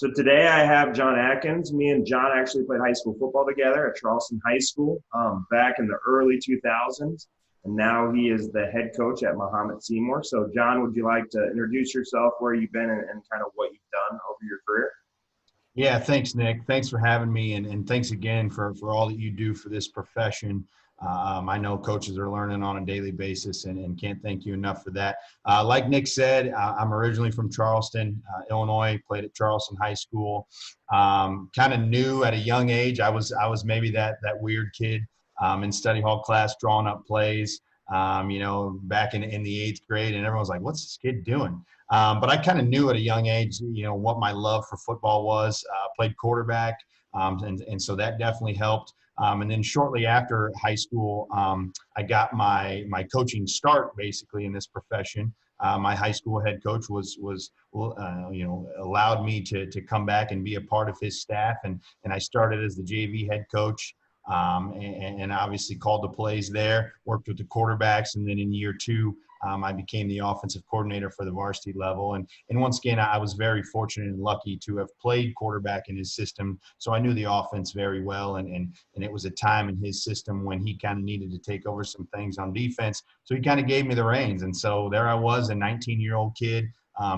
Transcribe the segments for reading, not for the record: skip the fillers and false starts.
So today I have John Adkins. Me and John actually played high school football together at Charleston High School back in the early 2000s. And now he is the head coach at Muhammad Seymour. So, John, would you like to introduce yourself, where you've been, and kind of what you've done over your career? Yeah, thanks, Nick. Thanks for having me, and thanks again for all that you do for this profession. I know coaches are learning on a daily basis, and can't thank you enough for that. Like Nick said, I'm originally from Charleston, Illinois. Played at Charleston High School. Kind of knew at a young age. I was maybe that weird kid in study hall class drawing up plays. Back in the eighth grade, and everyone was like, "What's this kid doing?" But I kind of knew at a young age, what my love for football was. Played quarterback, and so that definitely helped. And then shortly after high school, I got my coaching start basically in this profession. My high school head coach was allowed me to come back and be a part of his staff, and I started as the JV head coach. And obviously called the plays there, worked with the quarterbacks, and then in year two, I became the offensive coordinator for the varsity level. And once again, I was very fortunate and lucky to have played quarterback in his system. So I knew the offense very well. And it was a time in his system when he kind of needed to take over some things on defense. So he kind of gave me the reins. And so there I was, a 19-year-old kid,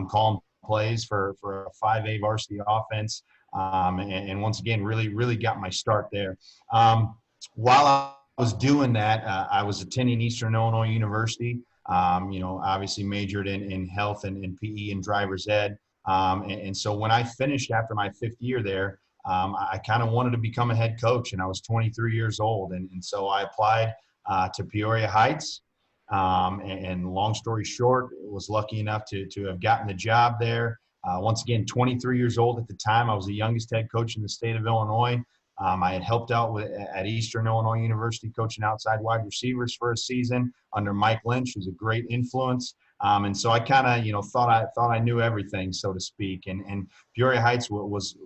calling plays for a 5A varsity offense. And once again, really got my start there. While I was doing that, I was attending Eastern Illinois University. Obviously majored in health and PE and driver's ed. And so when I finished after my fifth year there, I kind of wanted to become a head coach, and I was 23 years old. And so I applied to Peoria Heights. And long story short, was lucky enough to have gotten the job there. Once again, 23 years old at the time. I was the youngest head coach in the state of Illinois. I had helped out at Eastern Illinois University coaching outside wide receivers for a season under Mike Lynch, who's a great influence. And so I kind of, thought I knew everything, so to speak. And Peoria Heights was,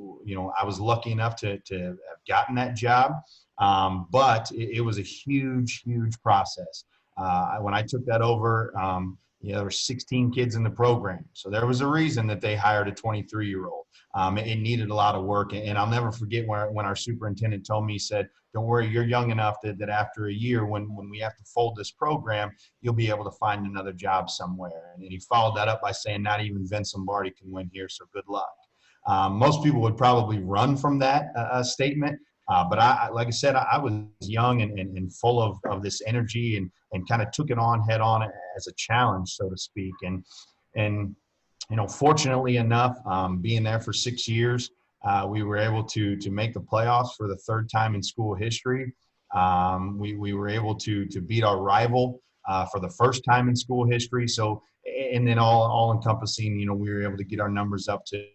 I was lucky enough to have gotten that job. But it was a huge process. When I took that over, there were 16 kids in the program. So there was a reason that they hired a 23-year-old. It needed a lot of work. And I'll never forget when our superintendent told me, he said, "Don't worry, you're young enough that after a year, when we have to fold this program, you'll be able to find another job somewhere." And he followed that up by saying, "Not even Vince Lombardi can win here, so good luck." Most people would probably run from that statement. But like I said, I was young and full of this energy and kind of took it on head on as a challenge, so to speak. And fortunately enough, being there for 6 years, we were able to make the playoffs for the third time in school history. We were able to beat our rival for the first time in school history. So, and then all encompassing, we were able to get our numbers up to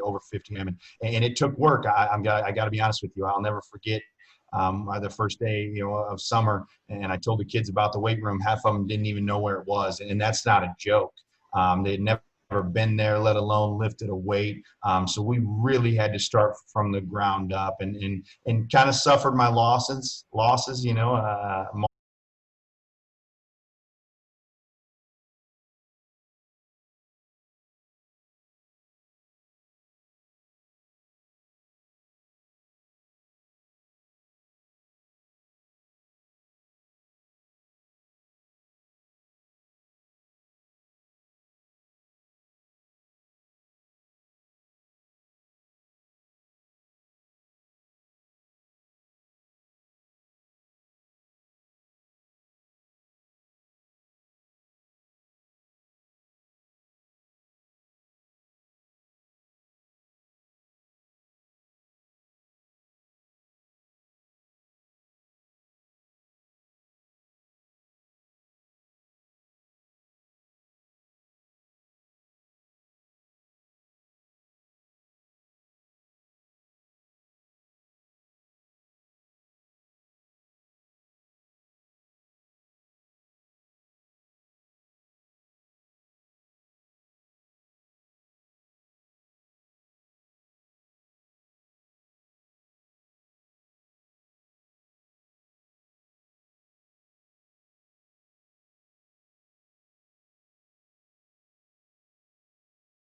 over 50. And it took work. I got to be honest with you. I'll never forget the first day, of summer, and I told the kids about the weight room. Half of them didn't even know where it was, and that's not a joke. They'd never been there, let alone lifted a weight. So we really had to start from the ground up, and kind of suffered my losses,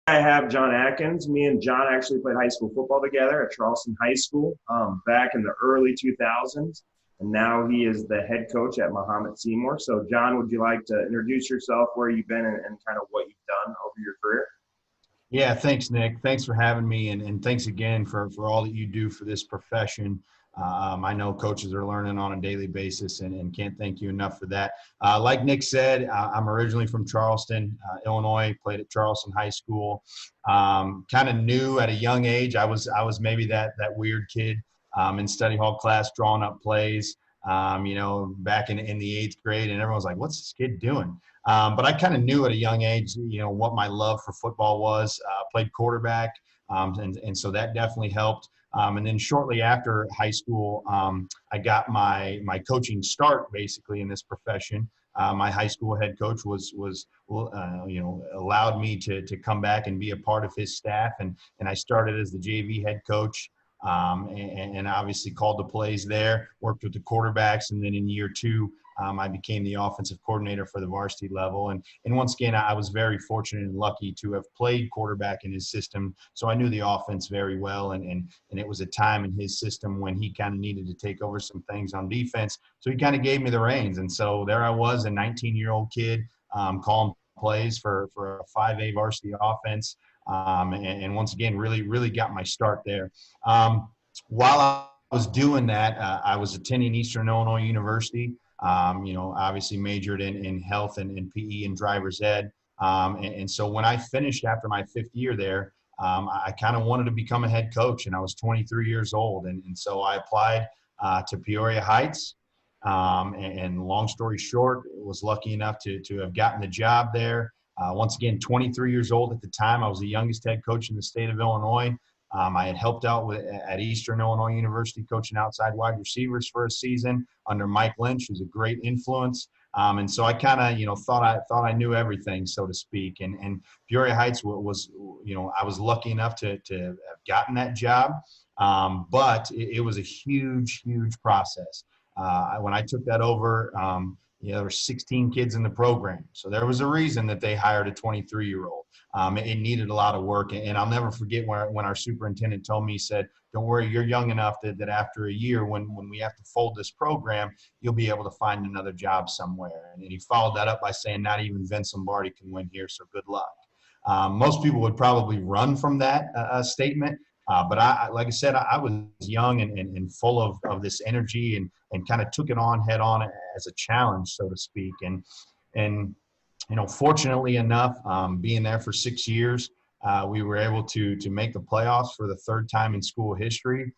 I have John Adkins. Me and John actually played high school football together at Charleston High School back in the early 2000s. And now he is the head coach at Mahomet Seymour. So, John, would you like to introduce yourself, where you've been, and kind of what you've done over your career? Yeah, thanks, Nick. Thanks for having me, and thanks again for all that you do for this profession. I know coaches are learning on a daily basis, and can't thank you enough for that. Like Nick said, I'm originally from Charleston, Illinois. Played at Charleston High School. Kind of knew at a young age. I was maybe that weird kid in study hall class drawing up plays. Back in the eighth grade, and everyone was like, "What's this kid doing?" But I kind of knew at a young age, what my love for football was. Played quarterback, and so that definitely helped. And then shortly after high school, I got my coaching start basically in this profession. My high school head coach was allowed me to come back and be a part of his staff, and I started as the JV head coach. And obviously called the plays there, worked with the quarterbacks, and then in year two, I became the offensive coordinator for the varsity level. And once again, I was very fortunate and lucky to have played quarterback in his system. So I knew the offense very well. And it was a time in his system when he kind of needed to take over some things on defense. So he kind of gave me the reins. And so there I was, a 19-year-old kid, calling plays for a 5A varsity offense. And once again, really got my start there. While I was doing that, I was attending Eastern Illinois University. Obviously majored in health and PE and driver's ed. And so when I finished after my fifth year there, I kind of wanted to become a head coach, and I was 23 years old. And so I applied to Peoria Heights. And long story short, was lucky enough to have gotten the job there. Once again, 23 years old at the time. I was the youngest head coach in the state of Illinois. I had helped out at Eastern Illinois University coaching outside wide receivers for a season under Mike Lynch, who's a great influence. And so I kind of, thought I knew everything, so to speak. And Peoria Heights was, I was lucky enough to have gotten that job. But it was a huge process. When I took that over, there were 16 kids in the program. So there was a reason that they hired a 23-year-old. It needed a lot of work. And I'll never forget when our superintendent told me, he said, "Don't worry, you're young enough that after a year, when we have to fold this program, you'll be able to find another job somewhere." And he followed that up by saying, "Not even Vince Lombardi can win here, so good luck." Most people would probably run from that statement. But like I said, I was young and full of this energy and kind of took it on head on as a challenge, so to speak. And fortunately enough, being there for 6 years, we were able to make the playoffs for the third time in school history.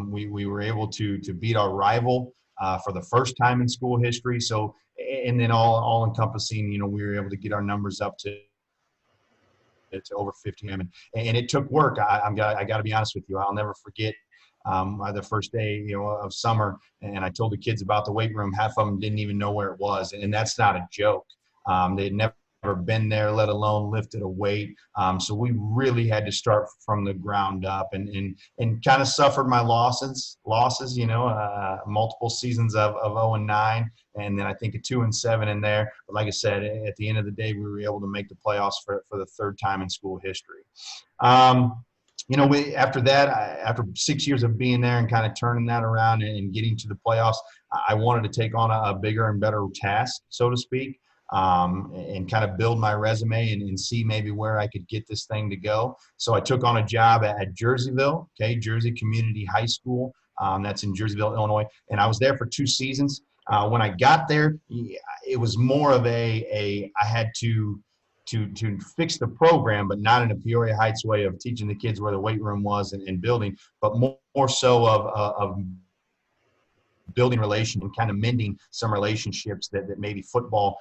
We were able to beat our rival for the first time in school history. So, and then all encompassing, we were able to get our numbers up to over 50 and it took work. I got to be honest with you. I'll never forget the first day of summer, and I told the kids about the weight room. Half of them didn't even know where it was, and that's not a joke. They'd never been there, let alone lifted a weight. So we really had to start from the ground up and kind of suffered my losses, multiple seasons of 0-9, and then I think a 2-7 in there. But like I said, at the end of the day, we were able to make the playoffs for the third time in school history. After that, after 6 years of being there and kind of turning that around and getting to the playoffs, I wanted to take on a bigger and better task, so to speak. And kind of build my resume and see maybe where I could get this thing to go. So I took on a job at Jerseyville, Jersey Community High School. That's in Jerseyville, Illinois. And I was there for 2 seasons. When I got there, it was more of I had to fix the program, but not in a Peoria Heights way of teaching the kids where the weight room was and building, but more so of building relation and kind of mending some relationships that maybe football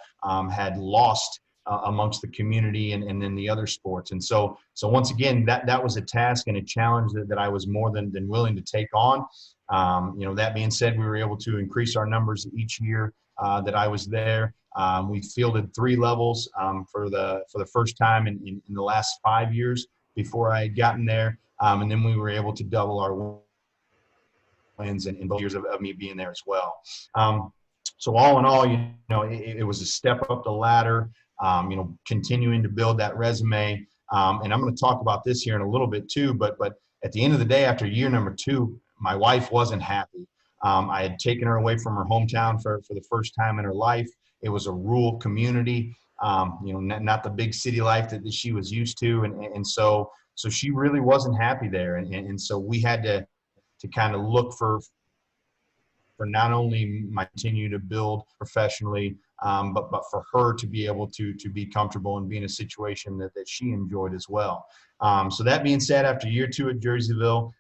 had lost amongst the community and then the other sports. And so once again, that was a task and a challenge that I was more than willing to take on. That being said, we were able to increase our numbers each year that I was there. We fielded 3 levels for the first time in the last 5 years before I had gotten there. And then we were able to double our wins in both years of me being there as well. So all in all, it was a step up the ladder, continuing to build that resume. And I'm going to talk about this here in a little bit too, but at the end of the day, after year number 2, my wife wasn't happy. I had taken her away from her hometown for the first time in her life. It was a rural community, not the big city life that she was used to. And so she really wasn't happy there. And so we had to kind of look for not only my continue to build professionally, but for her to be able to be comfortable and be in a situation that she enjoyed as well. So that being said, after year 2 at Jerseyville,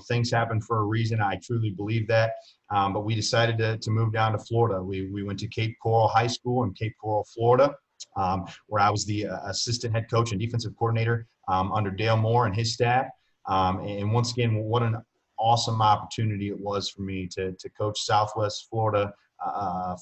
things happen for a reason. I truly believe that. But we decided to move down to Florida. We went to Cape Coral High School in Cape Coral, Florida, where I was the assistant head coach and defensive coordinator under Dale Moore and his staff. And once again, what an awesome opportunity it was for me to coach Southwest Florida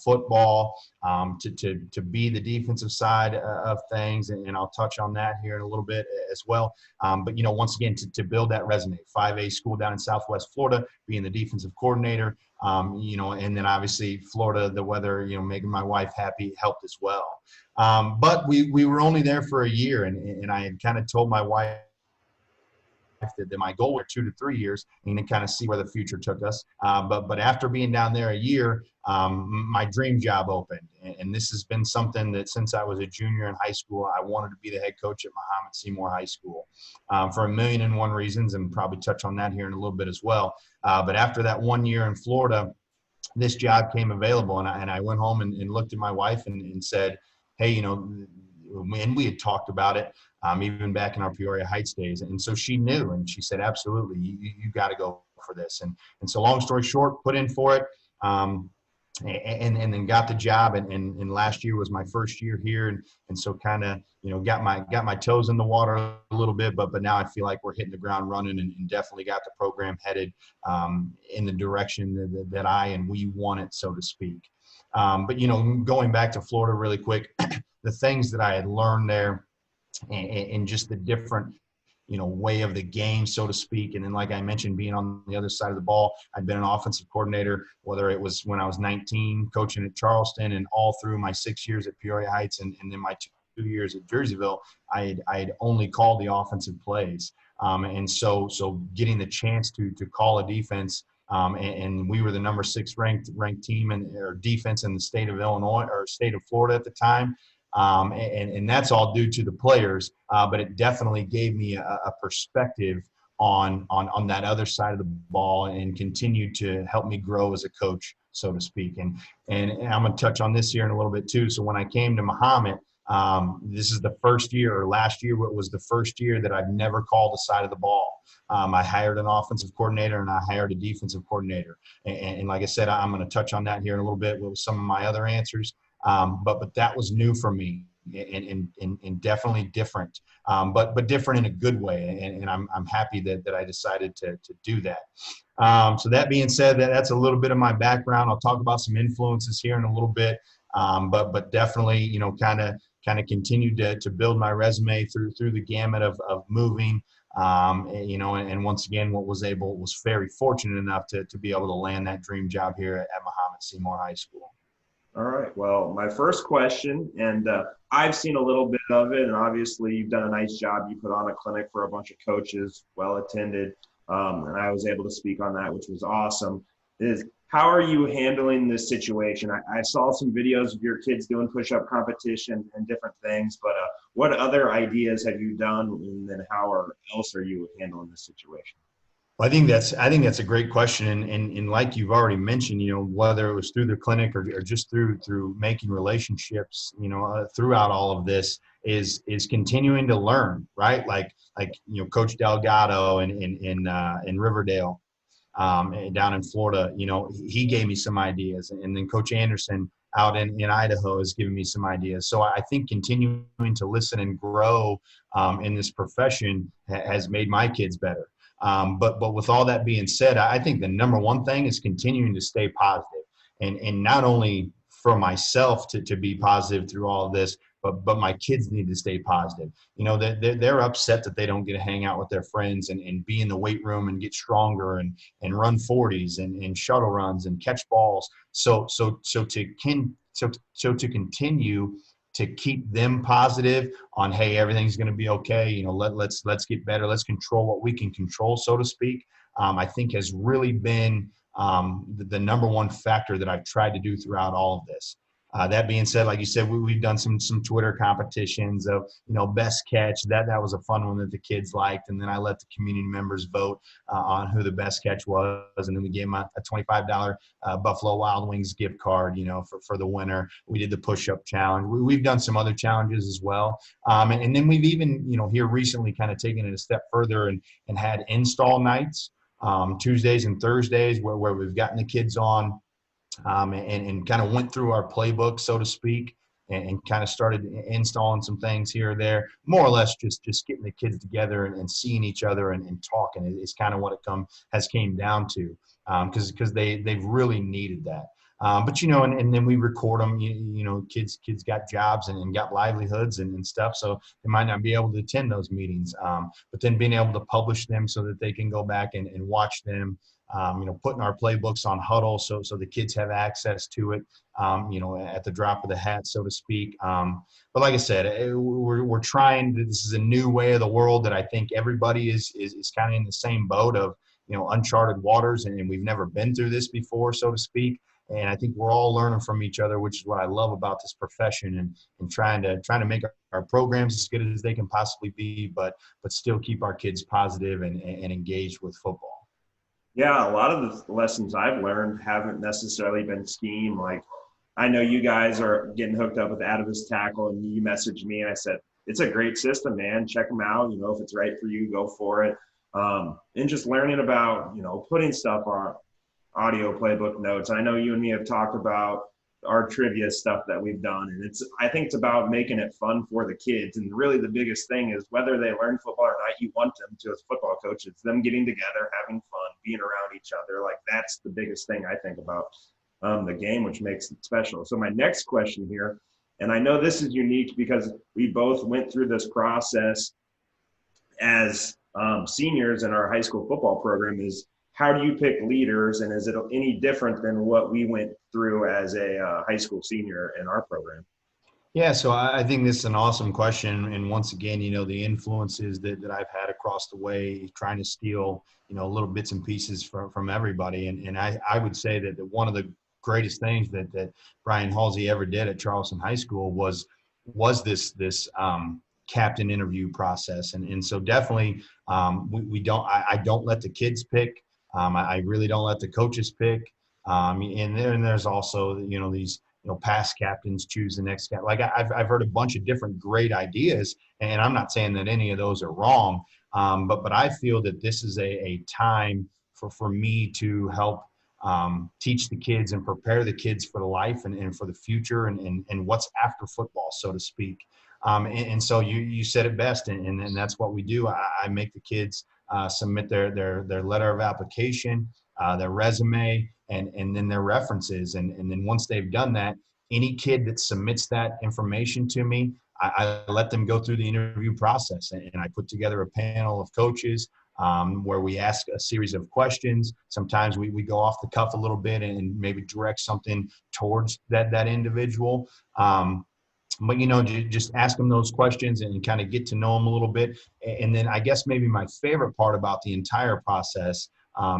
football, to be the defensive side of things, and I'll touch on that here in a little bit as well. But once again, to build that resume, 5A school down in Southwest Florida, being the defensive coordinator, and then obviously Florida, the weather, making my wife happy helped as well. But we were only there for a year, and I had kind of told my wife that my goal was 2 to 3 years and then kind of see where the future took us. But after being down there a year, my dream job opened. And this has been something that since I was a junior in high school, I wanted to be the head coach at Mahomet Seymour High School for 1,000,001 reasons, and probably touch on that here in a little bit as well. But after that 1 year in Florida, this job came available, and I went home and looked at my wife and said, hey, and we had talked about it even back in our Peoria Heights days. And so she knew, and she said, absolutely, you got to go for this. And so long story short, put in for it, and then got the job. And last year was my first year here. And so kind of, got my toes in the water a little bit, but now I feel like we're hitting the ground running and definitely got the program headed in the direction that I and we want it, so to speak. But, going back to Florida really quick, the things that I had learned there and just the different, way of the game, so to speak. And then, like I mentioned, being on the other side of the ball, I'd been an offensive coordinator, whether it was when I was 19, coaching at Charleston, and all through my 6 years at Peoria Heights and then my 2 years at Jerseyville, I had only called the offensive plays. And so getting the chance to call a defense, and we were the number 6 ranked team or defense in the state of Illinois or state of Florida at the time. And that's all due to the players, but it definitely gave me a perspective on that other side of the ball and continued to help me grow as a coach, so to speak. And I'm going to touch on this here in a little bit too. So when I came to Mahomet, this is the first year, or last year was the first year that I've never called the side of the ball. I hired an offensive coordinator and I hired a defensive coordinator. And like I said, I'm going to touch on that here in a little bit with some of my other answers. But that was new for me and definitely different, but different in a good way. And I'm happy that I decided to do that. So that being said, that's a little bit of my background. I'll talk about some influences here in a little bit, but definitely, kind of continued to build my resume through the gamut of moving, and once again, was very fortunate enough to be able to land that dream job here at Mahomet Seymour High School. All right. Well, my first question, and I've seen a little bit of it, and obviously you've done a nice job. You put on a clinic for a bunch of coaches, well attended, and I was able to speak on that, which was awesome. Is how are you handling this situation? I saw some videos of your kids doing push-up competition and different things, but what other ideas have you done, and then how else are you handling this situation? Well, I think that's a great question, and like you've already mentioned, whether it was through the clinic or just through making relationships, throughout all of this is continuing to learn, right? Like Coach Delgado in Riverdale, down in Florida, he gave me some ideas, and then Coach Anderson out in Idaho has given me some ideas. So I think continuing to listen and grow in this profession has made my kids better. But with all that being said, I think the number one thing is continuing to stay positive, and not only for myself to be positive through all of this, but my kids need to stay positive. They're upset that they don't get to hang out with their friends and be in the weight room and get stronger and run 40s and shuttle runs and catch balls. So to continue to keep them positive on, hey, everything's going to be okay. Let's get better. Let's control what we can control, so to speak. I think has really been the number one factor that I've tried to do throughout all of this. That being said, like you said, we've done some Twitter competitions of, best catch. That was a fun one that the kids liked. And then I let the community members vote on who the best catch was. And then we gave them a $25 Buffalo Wild Wings gift card, for the winner. We did the push-up challenge. We've done some other challenges as well. And then we've even, here recently kind of taken it a step further and had install nights, Tuesdays and Thursdays where we've gotten the kids on, and kind of went through our playbook, so to speak, and kind of started installing some things here or there, more or less just getting the kids together and seeing each other and talking is kind of what it came down to, because they've really needed that. But and then we record them. Kids got jobs and got livelihoods and stuff, so they might not be able to attend those meetings. But then being able to publish them so that they can go back and watch them. Putting our playbooks on Huddle so the kids have access to it, at the drop of the hat, so to speak. But like I said, we're trying. This is a new way of the world that I think everybody is kind of in the same boat of, uncharted waters, and we've never been through this before, so to speak. And I think we're all learning from each other, which is what I love about this profession, and trying to make our programs as good as they can possibly be, but still keep our kids positive and engaged with football. Yeah, a lot of the lessons I've learned haven't necessarily been scheme. Like, I know you guys are getting hooked up with Adkins tackle, and you messaged me, and I said, it's a great system, man. Check them out. If it's right for you, go for it. And just learning about, putting stuff on audio playbook notes. I know you and me have talked about our trivia stuff that we've done, and I think it's about making it fun for the kids. And really the biggest thing is whether they learn football or not, you want them to, as football coach, it's them getting together, having fun, being around each other. Like, that's the biggest thing I think about the game, which makes it special. So my next question here, and I know this is unique because we both went through this process as seniors in our high school football program, is how do you pick leaders, and is it any different than what we went through as a high school senior in our program? Yeah, so I think this is an awesome question. And once again, the influences that I've had across the way, trying to steal, little bits and pieces from everybody. And I would say that one of the greatest things that Brian Halsey ever did at Charleston High School was this captain interview process. And so definitely I don't let the kids pick. I really don't let the coaches pick. And there's also, these, past captains choose the next guy. Like, I've heard a bunch of different great ideas, and I'm not saying that any of those are wrong. But I feel that this is a time for me to help teach the kids and prepare the kids for the life and for the future and what's after football, so to speak. And so you said it best, and that's what we do. I make the kids submit their letter of application, their resume, and then their references. And then once they've done that, any kid that submits that information to me, I let them go through the interview process. And I put together a panel of coaches where we ask a series of questions. Sometimes we go off the cuff a little bit and maybe direct something towards that individual. But, just ask them those questions and kind of get to know them a little bit. And then I guess maybe my favorite part about the entire process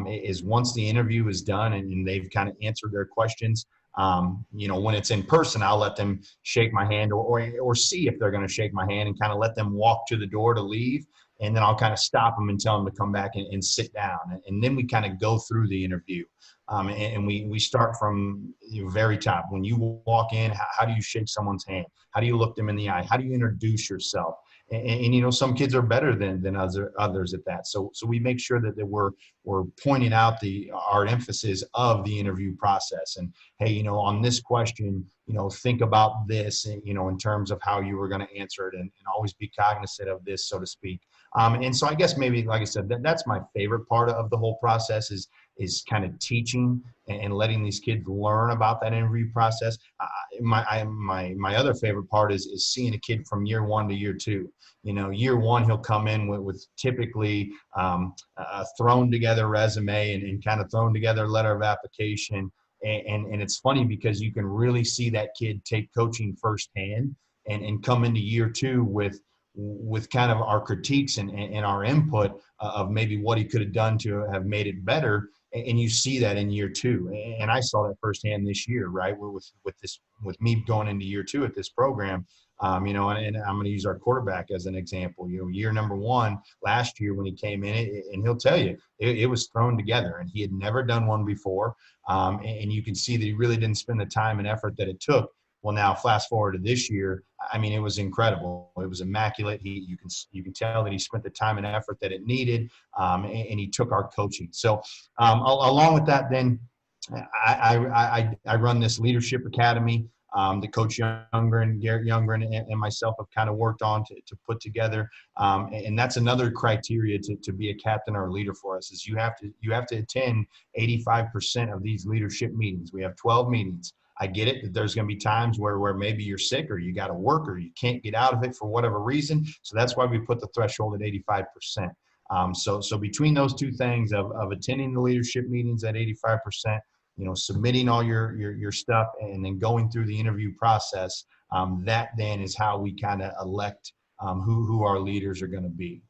is once the interview is done and they've kind of answered their questions, when it's in person, I'll let them shake my hand or see if they're going to shake my hand and kind of let them walk to the door to leave. And then I'll kind of stop them and tell them to come back and sit down. And then we kind of go through the interview. And we start from the very top. When you walk in, how do you shake someone's hand? How do you look them in the eye? How do you introduce yourself? And some kids are better than others at that. So we make sure that we're pointing out our emphasis of the interview process. And, hey, on this question, think about this, in terms of how you were going to answer it, and always be cognizant of this, so to speak. And so I guess maybe, like I said, that's my favorite part of the whole process is kind of teaching and letting these kids learn about that interview process. My other favorite part is seeing a kid from year one to year two. Year one, he'll come in with typically a thrown together resume and kind of thrown together letter of application. And it's funny because you can really see that kid take coaching firsthand. and come into year two with kind of our critiques and our input of maybe what he could have done to have made it better. And you see that in year two. And I saw that firsthand this year, right? With me going into year two at this program, and I'm going to use our quarterback as an example. Year number one last year when he came in, and he'll tell you it was thrown together, and he had never done one before. And you can see that he really didn't spend the time and effort that it took. Well, now fast forward to this year, I mean, it was incredible. It was immaculate. You can tell that he spent the time and effort that it needed, and he took our coaching. So along with that, then I run this leadership academy that Coach Younger and Garrett Younger and myself have kind of worked on to put together. And that's another criteria to be a captain or a leader for us is you have to attend 85% of these leadership meetings. We have 12 meetings. I get it that there's going to be times where maybe you're sick or you got to work or you can't get out of it for whatever reason. So that's why we put the threshold at 85%. So between those two things of attending the leadership meetings at 85%, submitting all your stuff and then going through the interview process, that then is how we kind of elect who our leaders are going to be.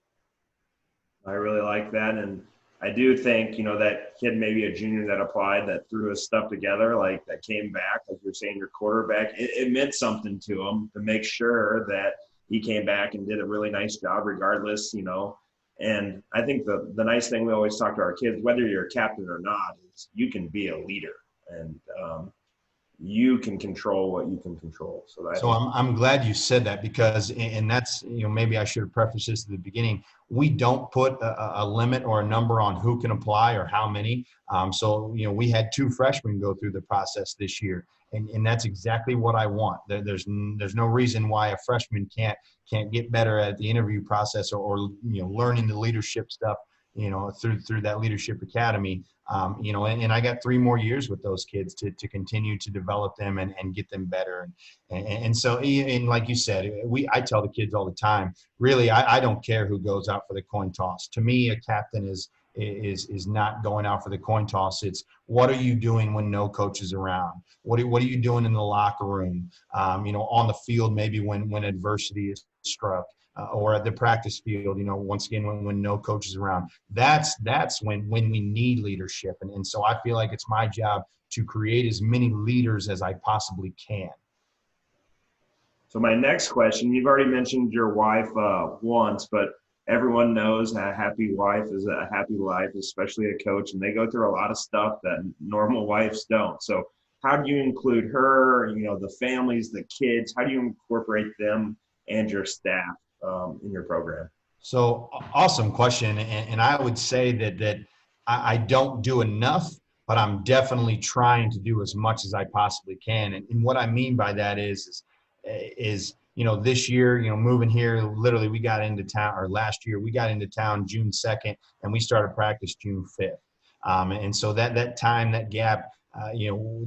I really like that. And I do think, that kid, maybe a junior that applied, that threw his stuff together, like that came back, like you're saying, your quarterback, it meant something to him to make sure that he came back and did a really nice job regardless, And I think the nice thing we always talk to our kids, whether you're a captain or not, is you can be a leader and you can control what you can control. So I'm glad you said that because, and that's, maybe I should have prefaced this at the beginning. We don't put a limit or a number on who can apply or how many. So we had 2 freshmen go through the process this year. And that's exactly what I want. There's no reason why a freshman can't get better at the interview process or learning the leadership stuff, through that leadership academy. And I got 3 more years with those kids to continue to develop them and get them better. And so, and like you said, I tell the kids all the time, really, I don't care who goes out for the coin toss. To me, a captain is not going out for the coin toss. It's what are you doing when no coach is around? What are you doing in the locker room? On the field, maybe when adversity is struck, or at the practice field, once again, when no coach is around. That's when we need leadership. And so I feel like it's my job to create as many leaders as I possibly can. So my next question, you've already mentioned your wife once, but everyone knows a happy wife is a happy life, especially a coach, and they go through a lot of stuff that normal wives don't. So how do you include her, the families, the kids? How do you incorporate them and your staff in your program? So awesome question. And I would say that I don't do enough, but I'm definitely trying to do as much as I possibly can. And what I mean by that is this year, moving here, literally we got into town, or last year we got into town June 2nd and we started practice June 5th. And so that time, that gap,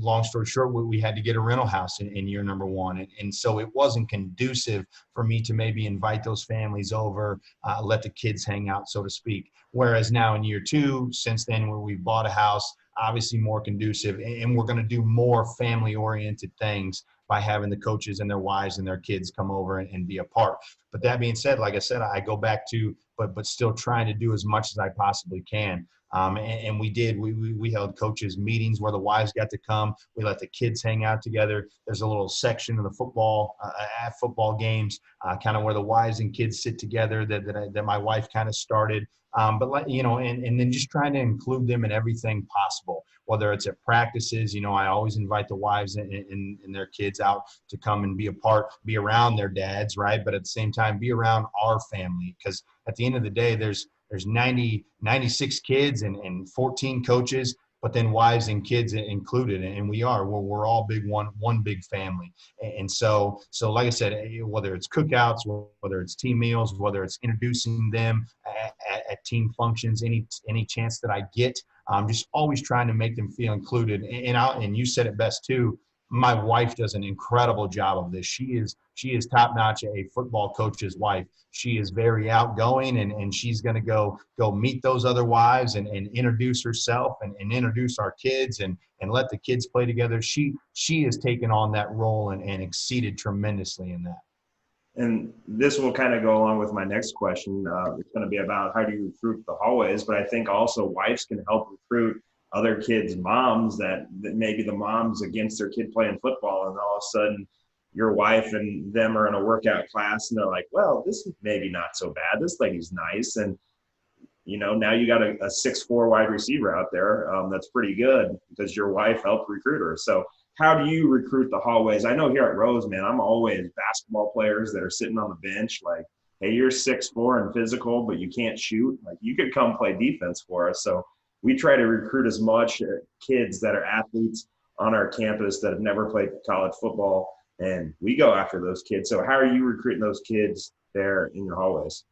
long story short, we had to get a rental house in year number 1. And so it wasn't conducive for me to maybe invite those families over, let the kids hang out, so to speak. Whereas now in year 2, since then, where we bought a house, obviously more conducive, and we're going to do more family-oriented things by having the coaches and their wives and their kids come over and be a part. But that being said, like I said, I go back to, but still trying to do as much as I possibly can. And we did. We held coaches meetings where the wives got to come. We let the kids hang out together. There's a little section of the football at football games, kind of where the wives and kids sit together that my wife kind of started. But and then just trying to include them in everything possible, whether it's at practices. I always invite the wives and their kids out to come and be around their dads, right? But at the same time, be around our family, because at the end of the day, there's 96 kids and 14 coaches, but then wives and kids included. And we're all one big family. And so like I said, whether it's cookouts, whether it's team meals, whether it's introducing them at team functions, any chance that I get, I'm just always trying to make them feel included. And you said it best too. My wife does an incredible job of this. She is top notch, a football coach's wife. She is very outgoing, and she's going to go meet those other wives and introduce herself and introduce our kids and let the kids play together. She has taken on that role and exceeded tremendously in that. And this will kind of go along with my next question. It's going to be about how do you recruit the hallways, but I think also wives can help recruit other kids' moms that maybe the mom's against their kid playing football, and all of a sudden your wife and them are in a workout class and they're like, well, this is maybe not so bad. This lady's nice. And now you got a 6'4" wide receiver out there that's pretty good because your wife helped recruit her. So how do you recruit the hallways? I know here at Rose, man, I'm always basketball players that are sitting on the bench like, hey, you're 6'4" and physical, but you can't shoot. Like, you could come play defense for us. So we try to recruit as much kids that are athletes on our campus that have never played college football, and we go after those kids. So how are you recruiting those kids there in your hallways?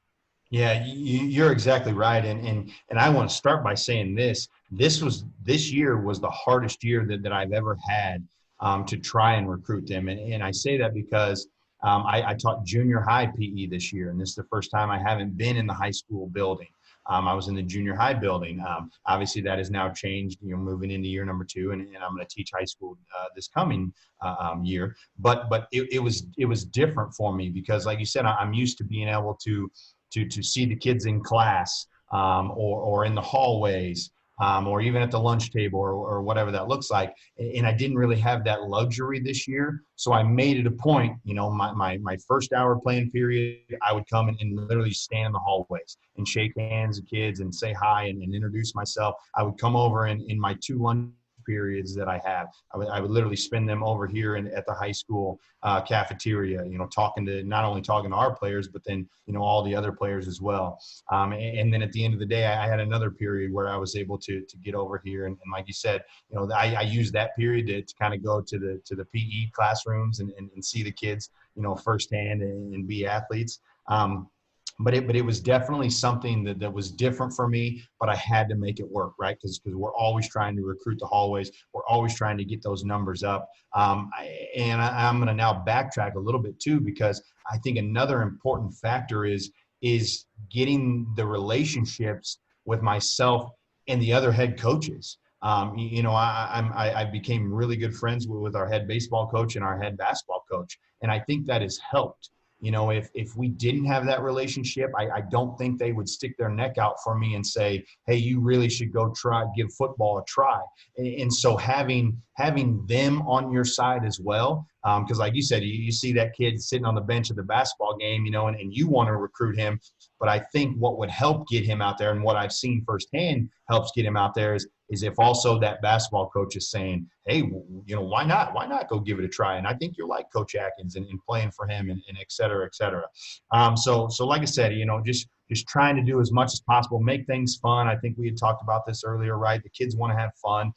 Yeah, you're exactly right, and I want to start by saying this. This year was the hardest year that I've ever had to try and recruit them, and I say that because I taught junior high PE this year, and this is the first time I haven't been in the high school building. I was in the junior high building. Obviously, that has now changed. Moving into year number 2, and I'm going to teach high school this coming year. But it was different for me because, like you said, I'm used to being able to see the kids in class or in the hallways or even at the lunch table or whatever that looks like. And I didn't really have that luxury this year. So I made it a point, my first hour playing period, I would come and literally stand in the hallways and shake hands with kids and say hi and introduce myself. I would come over in my 2 lunch periods that I have. I would literally spend them over here at the high school cafeteria, not only talking to our players, but then, all the other players as well. And then at the end of the day, I had another period where I was able to get over here. And like you said, I used that period to kind of go to the PE classrooms and see the kids, firsthand and be athletes. But it was definitely something that was different for me, but I had to make it work, right? Because we're always trying to recruit the hallways. We're always trying to get those numbers up. I'm going to now backtrack a little bit too, because I think another important factor is getting the relationships with myself and the other head coaches. I became really good friends with our head baseball coach and our head basketball coach, and I think that has helped. If we didn't have that relationship, I don't think they would stick their neck out for me and say, hey, you really should go give football a try. And so having them on your side as well, because like you said, you see that kid sitting on the bench of the basketball game, and you want to recruit him. But I think what would help get him out there, and what I've seen firsthand helps get him out there, is if also that basketball coach is saying, hey, why not go give it a try? And I think you're like Coach Adkins and playing for him and et cetera, et cetera. So like I said, just trying to do as much as possible, make things fun. I think we had talked about this earlier, right? The kids want to have fun.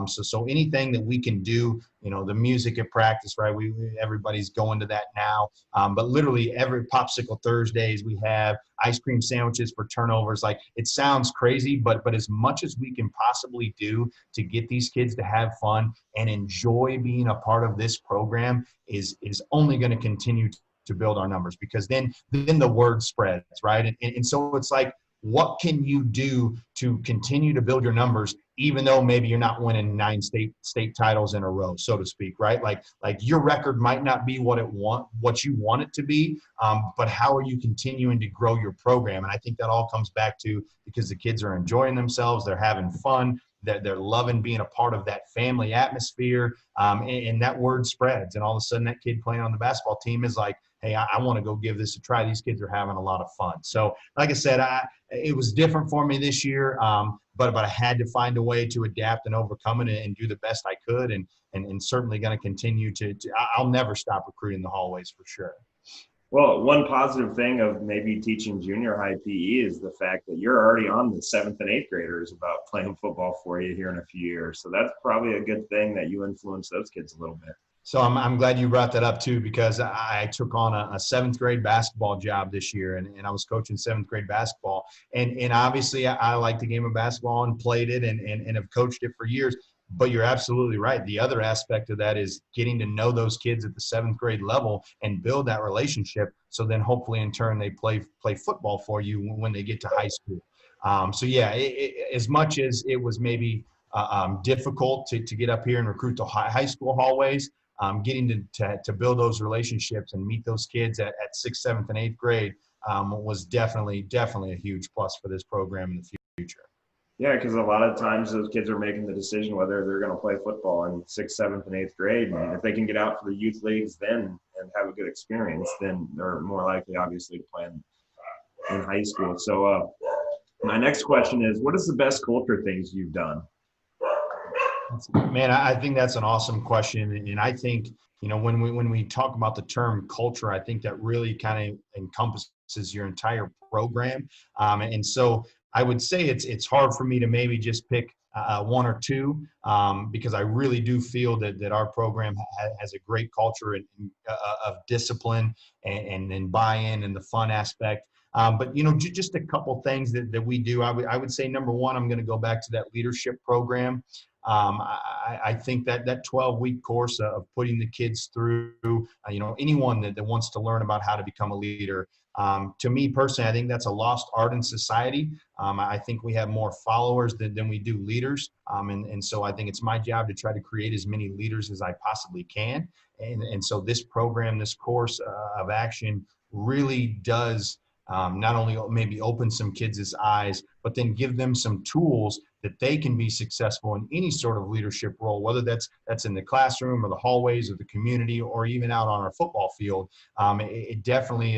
So anything that we can do, the music at practice, right? Everybody's going to that now. But literally every Popsicle Thursdays we have ice cream sandwiches for turnovers. Like, it sounds crazy, but as much as we can possibly do to get these kids to have fun and enjoy being a part of this program is only going to continue to build our numbers, because then the word spreads, right? And so it's like, what can you do to continue to build your numbers, even though maybe you're not winning 9 state titles in a row, so to speak, right? Like your record might not be what you want it to be, but how are you continuing to grow your program? And I think that all comes back to, because the kids are enjoying themselves, they're having fun, they're loving being a part of that family atmosphere, and that word spreads. And all of a sudden, that kid playing on the basketball team is like, hey, I want to go give this a try. These kids are having a lot of fun. So like I said, it was different for me this year, but I had to find a way to adapt and overcome it and do the best I could, and certainly going to continue to I'll never stop recruiting the hallways for sure. Well, one positive thing of maybe teaching junior high PE is the fact that you're already on the 7th and 8th graders about playing football for you here in a few years. So that's probably a good thing that you influence those kids a little bit. So I'm glad you brought that up too, because I took on a 7th grade basketball job this year, and I was coaching 7th grade basketball. And obviously I like the game of basketball and played it and have coached it for years. But you're absolutely right. The other aspect of that is getting to know those kids at the 7th grade level and build that relationship. So then hopefully in turn they play football for you when they get to high school. So yeah, as much as it was maybe difficult to get up here and recruit the high school hallways, getting to build those relationships and meet those kids at 6th, 7th, and 8th grade was definitely a huge plus for this program in the future. Yeah, because a lot of times those kids are making the decision whether they're going to play football in 6th, 7th, and 8th grade. And if they can get out for the youth leagues then and have a good experience, then they're more likely, obviously, to play in high school. So my next question is, what is the best culture things you've done? Man, I think that's an awesome question. And I think, when we talk about the term culture, I think that really kind of encompasses your entire program. And so I would say it's hard for me to maybe just pick one or two because I really do feel that our program has a great culture of discipline and buy-in and the fun aspect. But just a couple things that we do. I would say number one, I'm going to go back to that leadership program. I think that 12-week course of putting the kids through, anyone that wants to learn about how to become a leader. To me personally, I think that's a lost art in society. I think we have more followers than we do leaders. And so I think it's my job to try to create as many leaders as I possibly can. And so this program, this course of action really does not only maybe open some kids' eyes, but then give them some tools that they can be successful in any sort of leadership role, whether that's in the classroom or the hallways of the community or even out on our football field. It definitely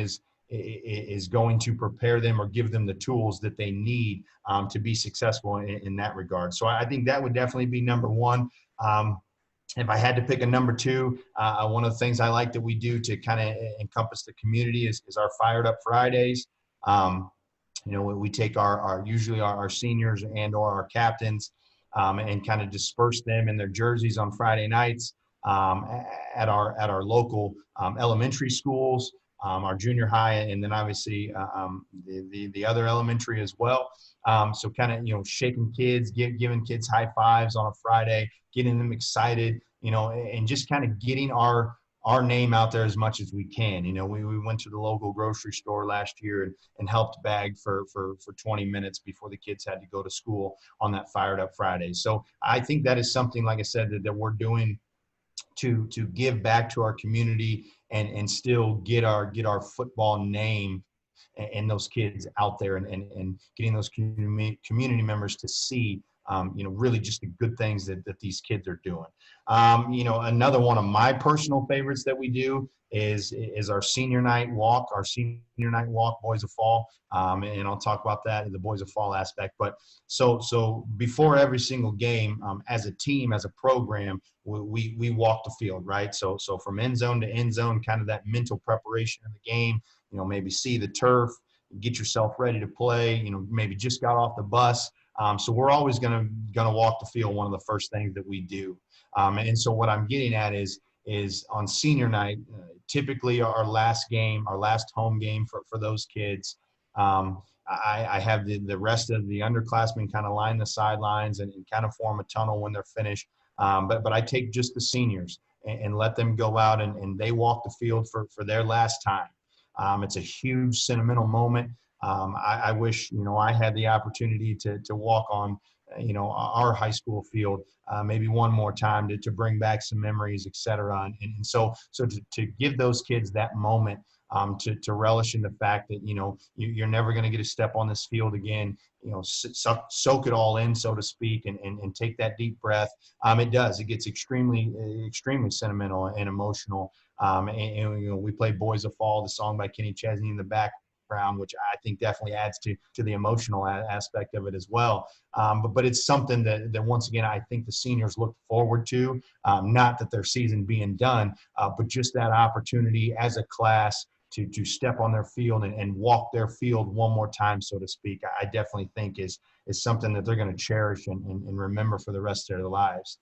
is going to prepare them or give them the tools that they need to be successful in that regard. So I think that would definitely be number one. If I had to pick a number two, one of the things I like that we do to kind of encompass the community is our Fired Up Fridays. We take usually our seniors and or our captains and kind of disperse them in their jerseys on Friday nights at our local elementary schools, our junior high, and then obviously the other elementary as well. So kind of shaking kids, giving kids high fives on a Friday, getting them excited, and just kind of getting our name out there as much as we can. We went to the local grocery store last year and helped bag for 20 minutes before the kids had to go to school on that Fired Up Friday. So I think that is something, like I said, that we're doing to give back to our community and still get our football name and those kids out there and getting those community members to see really just the good things that these kids are doing. Another one of my personal favorites that we do is our senior night walk, Boys of Fall. And I'll talk about that in the Boys of Fall aspect. But so before every single game, as a team, as a program, we walk the field, right? So from end zone to end zone, kind of that mental preparation of the game, maybe see the turf, get yourself ready to play, maybe just got off the bus. So we're always gonna walk the field. One of the first things that we do, and so what I'm getting at is on senior night, typically our last home game for those kids. I have the rest of the underclassmen kind of line the sidelines and kind of form a tunnel when they're finished. But I take just the seniors and let them go out and they walk the field for their last time. It's a huge sentimental moment. I wish, I had the opportunity to walk on, our high school field maybe one more time to bring back some memories, et cetera. And so to give those kids that moment to relish in the fact that, you're never going to get a step on this field again, soak it all in, so to speak, and take that deep breath. It gets extremely sentimental and emotional. And we play Boys of Fall, the song by Kenny Chesney in the background, which I think definitely adds to the emotional aspect of it as well. But it's something that once again, I think the seniors look forward to, not that their season being done, but just that opportunity as a class to step on their field and walk their field one more time, so to speak. I definitely think is something that they're going to cherish and remember for the rest of their lives.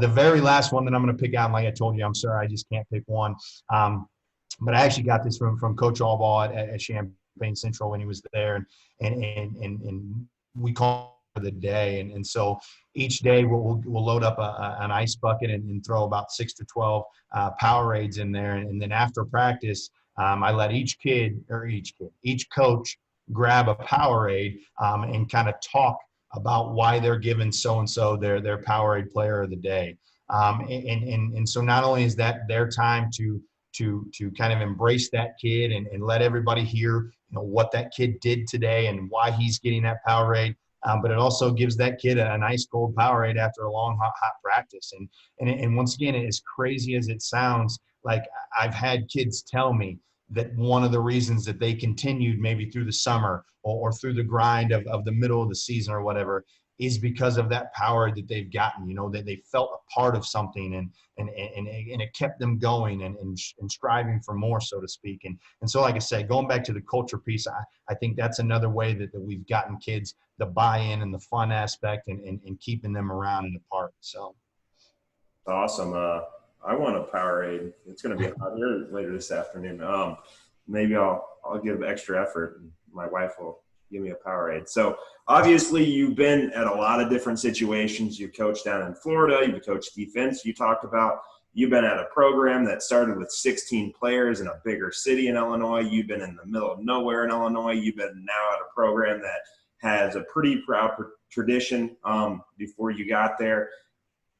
The very last one that I'm going to pick out, and like I told you, I'm sorry, I just can't pick one. But I actually got this from Coach Allball at Champaign Central when he was there, and we call it the day. And so each day we'll load up an ice bucket and throw about 6 to 12 Powerades in there, and then after practice, I let each coach grab a Powerade and kind of talk about why they're giving so-and-so their Powerade player of the day. And so not only is that their time to kind of embrace that kid and let everybody hear, what that kid did today and why he's getting that Powerade. But it also gives that kid a nice cold Powerade after a long, hot practice. And once again, as crazy as it sounds, like I've had kids tell me that one of the reasons that they continued maybe through the summer or through the grind of the middle of the season or whatever is because of that power that they've gotten, that they felt a part of something and it kept them going and striving for more, so to speak. And so, like I said, going back to the culture piece, I think that's another way that we've gotten kids the buy-in and the fun aspect and keeping them around and apart. So Awesome. I want a Powerade. It's going to be hot here later this afternoon. Maybe I'll give extra effort, and my wife will give me a Powerade. So obviously, you've been at a lot of different situations. You coached down in Florida. You coached defense. You talked about you've been at a program that started with 16 players in a bigger city in Illinois. You've been in the middle of nowhere in Illinois. You've been now at a program that has a pretty proud tradition before you got there.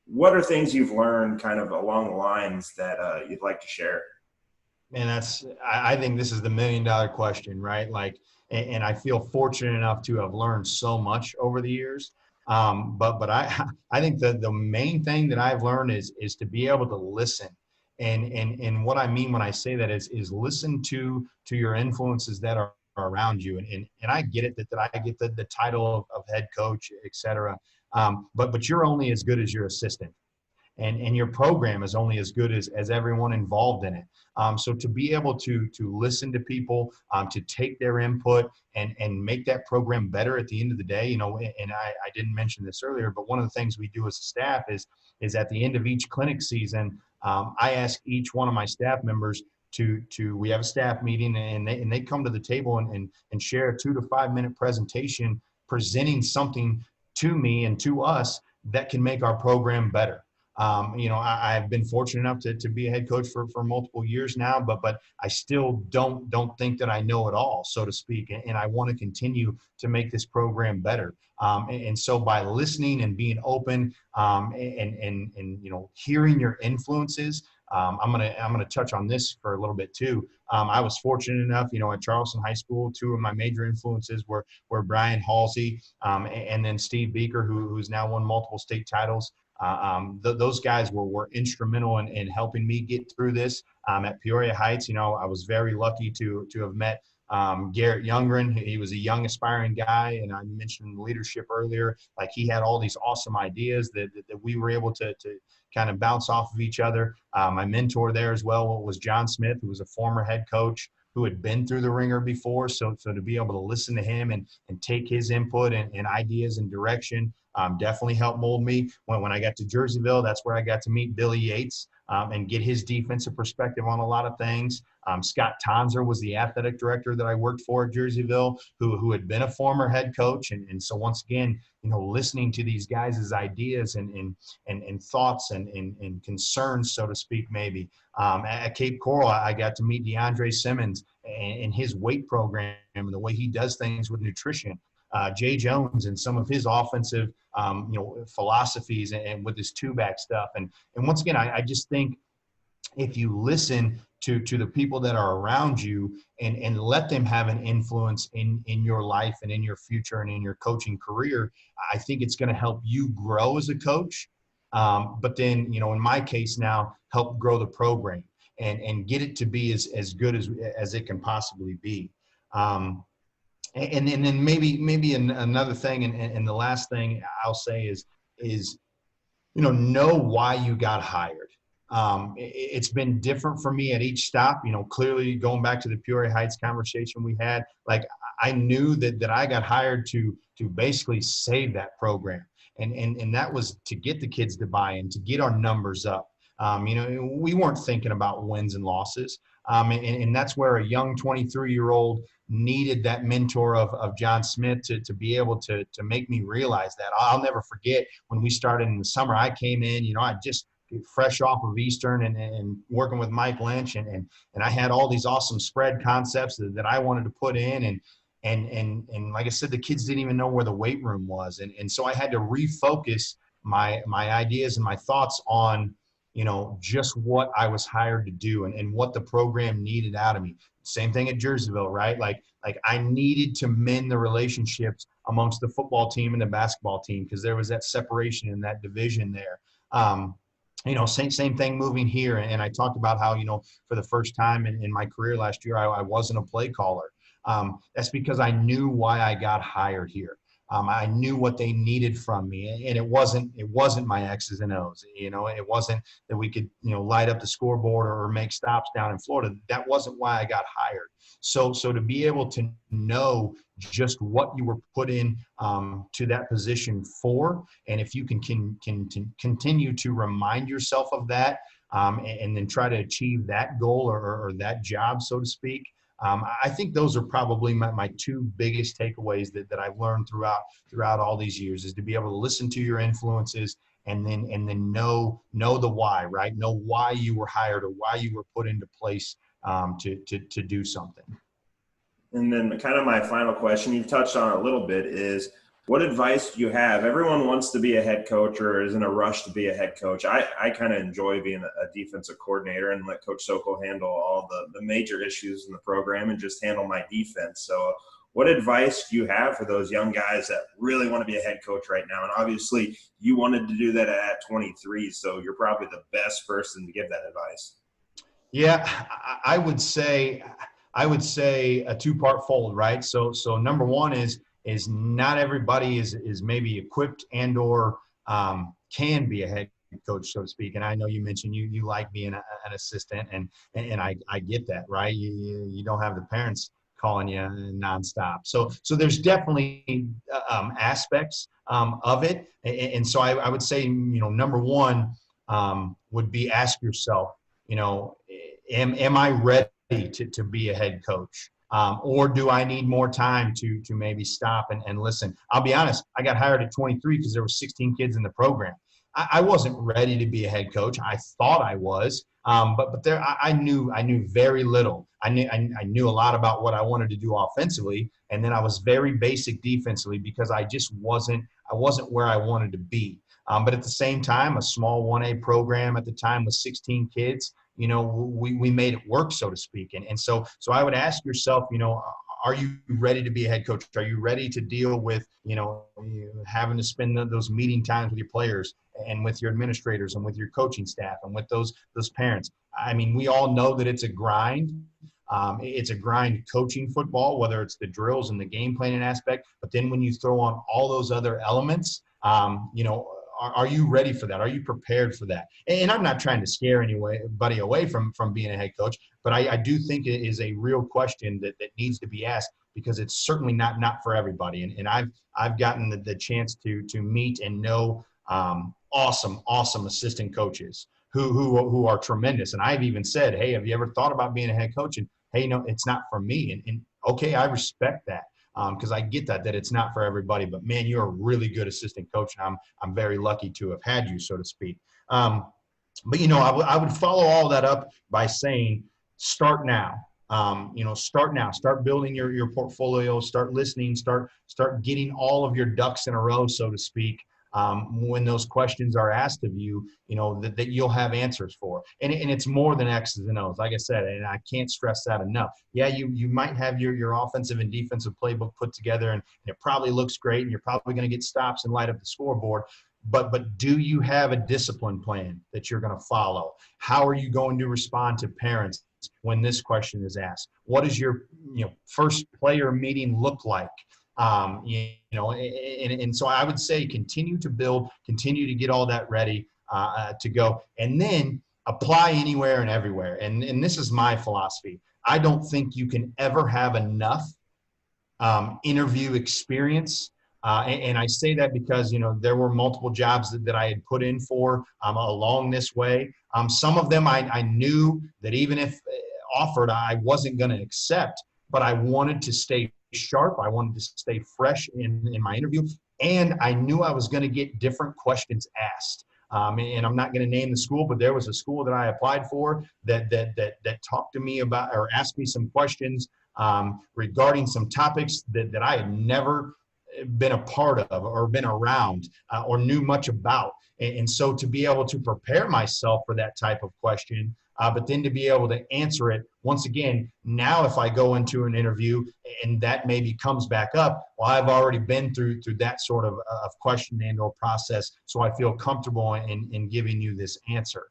What are things you've learned kind of along the lines that you'd like to share? Man, I think this is the $1 million question, right? Like, and I feel fortunate enough to have learned so much over the years. But I think the main thing that I've learned is to be able to listen. And what I mean when I say that is listen to your influences that are around you. And I get it that I get the title of head coach, et cetera. But you're only as good as your assistant. And your program is only as good as everyone involved in it. So to be able to listen to people, to take their input and make that program better at the end of the day, and I didn't mention this earlier, but one of the things we do as a staff is at the end of each clinic season, I ask each one of my staff members we have a staff meeting and they come to the table and share a 2 to 5 minute presentation presenting something to me and to us that can make our program better. I've been fortunate enough to be a head coach for multiple years now, but I still don't think that I know it all, so to speak. And I want to continue to make this program better. And so by listening and being open, and hearing your influences, I'm gonna touch on this for a little bit too. I was fortunate enough, at Charleston High School, 2 of my major influences were Brian Halsey, and then Steve Beaker, who's now won multiple state titles. Those guys were instrumental in helping me get through this. At Peoria Heights, I was very lucky to have met Garrett Youngren. He was a young aspiring guy, and I mentioned leadership earlier. Like, he had all these awesome ideas that we were able to kind of bounce off of each other. My mentor there as well was John Smith, who was a former head coach who had been through the ringer before. So to be able to listen to him and take his input and ideas and direction definitely helped mold me. When I got to Jerseyville, that's where I got to meet Billy Yates and get his defensive perspective on a lot of things. Scott Tonser was the athletic director that I worked for at Jerseyville, who had been a former head coach. And so once again, listening to these guys' ideas and thoughts and concerns, so to speak, maybe. At Cape Coral, I got to meet DeAndre Simmons and his weight program and the way he does things with nutrition. Jay Jones and some of his offensive, philosophies and with his two-back stuff. And once again, I just think if you listen to the people that are around you and let them have an influence in your life and in your future and in your coaching career, I think it's going to help you grow as a coach. But then, in my case now, help grow the program and get it to be as good as it can possibly be. And then maybe another thing, and the last thing I'll say is know why you got hired. It's been different for me at each stop. Clearly going back to the Peoria Heights conversation we had, like, I knew that I got hired to basically save that program, and that was to get the kids to buy in, to get our numbers up. We weren't thinking about wins and losses, and that's where a young 23-year-old needed that mentor of John Smith to be able to make me realize that. I'll never forget when we started in the summer. I came in, I just fresh off of Eastern and working with Mike Lynch, and I had all these awesome spread concepts that I wanted to put in, and like I said, the kids didn't even know where the weight room was, and so I had to refocus my ideas and my thoughts on, just what I was hired to do and what the program needed out of me. Same thing at Jerseyville, right? Like I needed to mend the relationships amongst the football team and the basketball team because there was that separation in that division there. Same thing moving here. And I talked about how, for the first time in my career last year, I wasn't a play caller. That's because I knew why I got hired here. I knew what they needed from me, and it wasn't my X's and O's. It wasn't that we could, light up the scoreboard or make stops down in Florida. That wasn't why I got hired. So to be able to know just what you were put in to that position for, and if you can continue to remind yourself of that, and then try to achieve that goal or that job, so to speak. I think those are probably my two biggest takeaways that I've learned throughout all these years, is to be able to listen to your influences and then know the why, right? Know why you were hired or why you were put into place to do something. And then kind of my final question, you touched on it a little bit, is what advice do you have? Everyone wants to be a head coach or is in a rush to be a head coach. I kind of enjoy being a defensive coordinator and let Coach Sokol handle all the major issues in the program and just handle my defense. So what advice do you have for those young guys that really want to be a head coach right now? And obviously you wanted to do that at 23, so you're probably the best person to give that advice. Yeah, I would say a two-part fold, right? So number one is not everybody is maybe equipped and or can be a head coach, so to speak. And I know you mentioned you like being an assistant, and I get that, right? You don't have the parents calling you nonstop. So there's definitely aspects of it. And so I would say, number one would be ask yourself, am I ready to be a head coach? Or do I need more time to maybe stop and listen? I'll be honest, I got hired at 23 because there were 16 kids in the program. I wasn't ready to be a head coach. I thought I was, but there I knew very little. I knew a lot about what I wanted to do offensively, and then I was very basic defensively because I wasn't where I wanted to be. But at the same time, a small 1A program at the time with 16 kids, we made it work, so to speak. And so I would ask yourself, are you ready to be a head coach? Are you ready to deal with, having to spend those meeting times with your players and with your administrators and with your coaching staff and with those parents? I mean, we all know that it's a grind. It's a grind coaching football, whether it's the drills and the game planning aspect. But then when you throw on all those other elements, are you ready for that? Are you prepared for that? And I'm not trying to scare anybody away from being a head coach, but I do think it is a real question that needs to be asked, because it's certainly not for everybody. And I've gotten the chance to meet and know awesome assistant coaches who are tremendous. And I've even said, hey, have you ever thought about being a head coach? And hey, no, it's not for me. And okay, I respect that. Because I get that it's not for everybody, but man, you're a really good assistant coach, and I'm very lucky to have had you, so to speak. But I would follow all that up by saying, start now. Start now. Start building your portfolio. Start listening. Start getting all of your ducks in a row, so to speak. When those questions are asked of you, that you'll have answers for. And it's more than X's and O's, like I said, and I can't stress that enough. Yeah, you might have your offensive and defensive playbook put together, and it probably looks great, and you're probably going to get stops and light up the scoreboard. But do you have a discipline plan that you're going to follow? How are you going to respond to parents when this question is asked? What does your first player meeting look like? And so I would say continue to build, continue to get all that ready to go, and then apply anywhere and everywhere. And this is my philosophy. I don't think you can ever have enough interview experience. And I say that because, there were multiple jobs that I had put in for along this way. Some of them I knew that even if offered, I wasn't going to accept, but I wanted to stay sharp. I wanted to stay fresh in my interview, and I knew I was going to get different questions asked. And I'm not going to name the school, but there was a school that I applied for that talked to me about or asked me some questions regarding some topics that I had never been a part of or been around or knew much about. And so to be able to prepare myself for that type of question, but then to be able to answer it once again, now if I go into an interview and that maybe comes back up, well, I've already been through that sort of question and or process, so I feel comfortable in giving you this answer.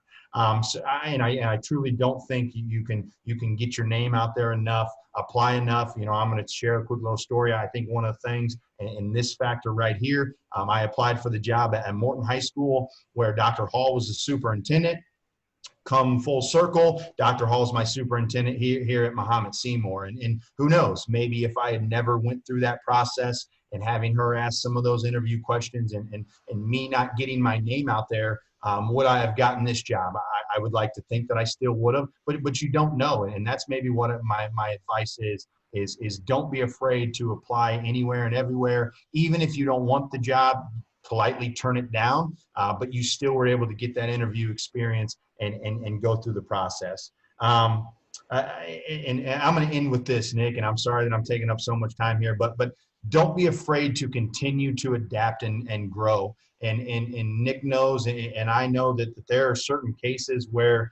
So I truly don't think you can get your name out there enough, apply enough. I'm going to share a quick little story. I think one of the things in this factor right here, I applied for the job at Morton High School where Dr. Hall was the superintendent. Come full circle, Dr. Hall is my superintendent here at Mahomet Seymour. And who knows, maybe if I had never went through that process and having her ask some of those interview questions and me not getting my name out there, would I have gotten this job? I would like to think that I still would have, but you don't know. And that's maybe what my advice is don't be afraid to apply anywhere and everywhere. Even if you don't want the job, politely turn it down, but you still were able to get that interview experience and go through the process. And I'm going to end with this, Nick, and I'm sorry that I'm taking up so much time here, but don't be afraid to continue to adapt and grow. And Nick knows, and I know that there are certain cases where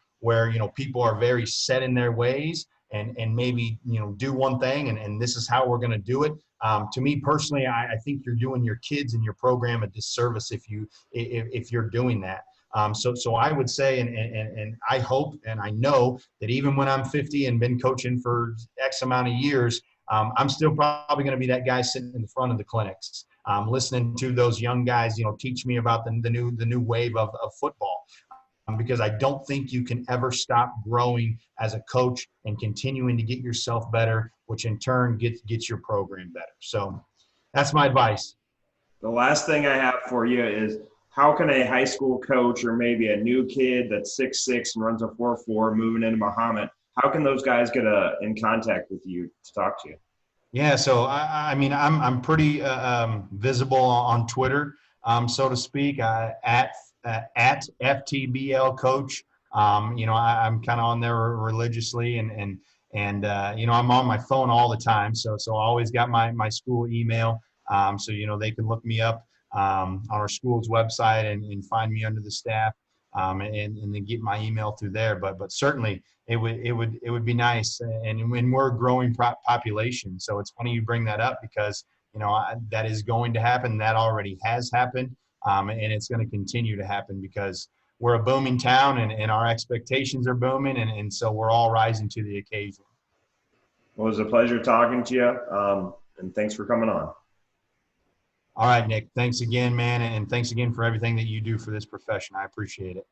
people are very set in their ways and maybe do one thing and this is how we're going to do it. To me personally, I think you're doing your kids and your program a disservice if you're doing that. So I would say, and I hope and I know that even when I'm 50 and been coaching for X amount of years, I'm still probably going to be that guy sitting in the front of the clinics, listening to those young guys, teach me about the new wave of football. Because I don't think you can ever stop growing as a coach and continuing to get yourself better, which in turn gets your program better. So that's my advice. The last thing I have for you is, how can a high school coach or maybe a new kid that's 6'6" and runs a 4.4 moving into Mahomet, how can those guys get in contact with you to talk to you? Yeah, so I mean, I'm pretty visible on Twitter, so to speak, at FTBL coach. I'm kind of on there religiously and I'm on my phone all the time. So I always got my school email. So they can look me up on our school's website and find me under the staff and then get my email through there. But certainly it would be nice. And when we're a growing population, so it's funny you bring that up because that is going to happen. That already has happened. And it's going to continue to happen because we're a booming town and our expectations are booming. And so we're all rising to the occasion. Well, it was a pleasure talking to you. And thanks for coming on. All right, Nick, thanks again, man. And thanks again for everything that you do for this profession. I appreciate it.